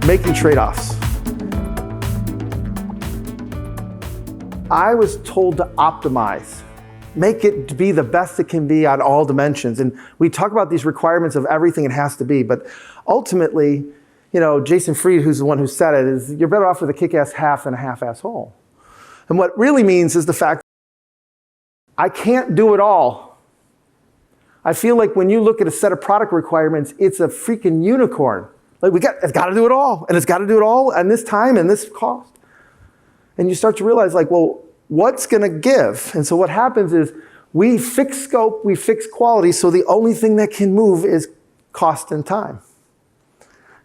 Making trade-offs. I was told to optimize. Make it to be the best it can be on all dimensions. And we talk about these requirements of everything it has to be, but ultimately, Jason Fried, who's the one who said it, is you're better off with a kick-ass half than a half-ass whole. And what really means is the fact I can't do it all. I feel like when you look at a set of product requirements, it's a freaking unicorn. Like it's got to do it all, and it's got to do it all, and this time, and this cost. And you start to realize, well, what's going to give? And so what happens is we fix scope, we fix quality, so the only thing that can move is cost and time.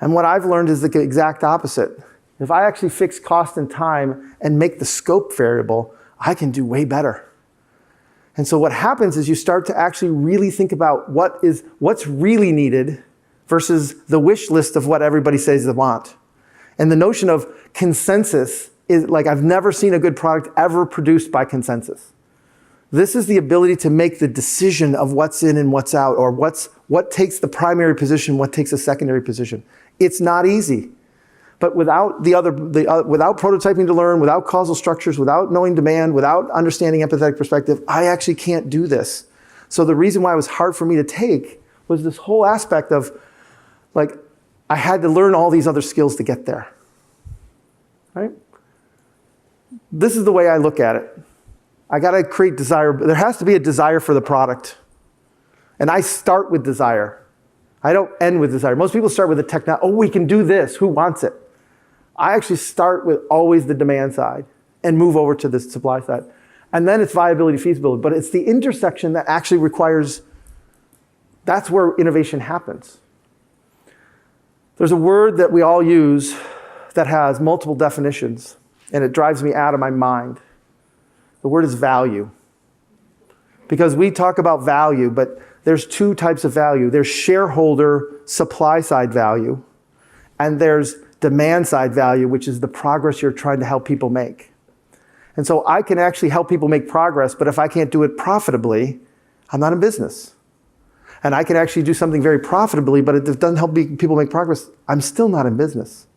And what I've learned is the exact opposite. If I actually fix cost and time and make the scope variable, I can do way better. And so what happens is you start to actually really think about what's really needed versus the wish list of what everybody says they want. And the notion of consensus is like, I've never seen a good product ever produced by consensus. This is the ability to make the decision of what's in and what's out, or what takes the primary position, what takes a secondary position. It's not easy. But without without prototyping to learn, without causal structures, without knowing demand, without understanding empathetic perspective, I actually can't do this. So the reason why it was hard for me to take was this whole aspect of, I had to learn all these other skills to get there. Right? This is the way I look at it. I got to create desire. There has to be a desire for the product. And I start with desire. I don't end with desire. Most people start with the technology. Oh, we can do this. Who wants it? I actually start with always the demand side and move over to the supply side. And then it's viability, feasibility. But it's the intersection that actually requires, that's where innovation happens. There's a word that we all use that has multiple definitions, and it drives me out of my mind. The word is value. Because we talk about value, but there's two types of value. There's shareholder supply side value, and there's demand side value, which is the progress you're trying to help people make. And so I can actually help people make progress, but if I can't do it profitably, I'm not in business. And I can actually do something very profitably, but if it doesn't help people make progress, I'm still not in business.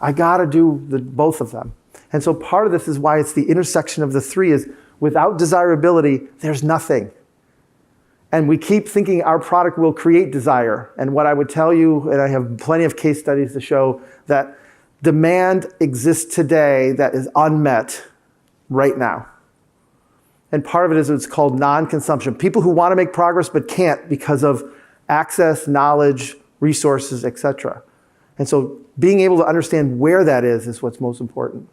I gotta do both of them. And so part of this is why it's the intersection of the three is without desirability, there's nothing. And we keep thinking our product will create desire. And what I would tell you, and I have plenty of case studies to show, that demand exists today that is unmet right now. And part of it is it's called non-consumption. People who want to make progress but can't because of access, knowledge, resources, etc. And so being able to understand where that is what's most important.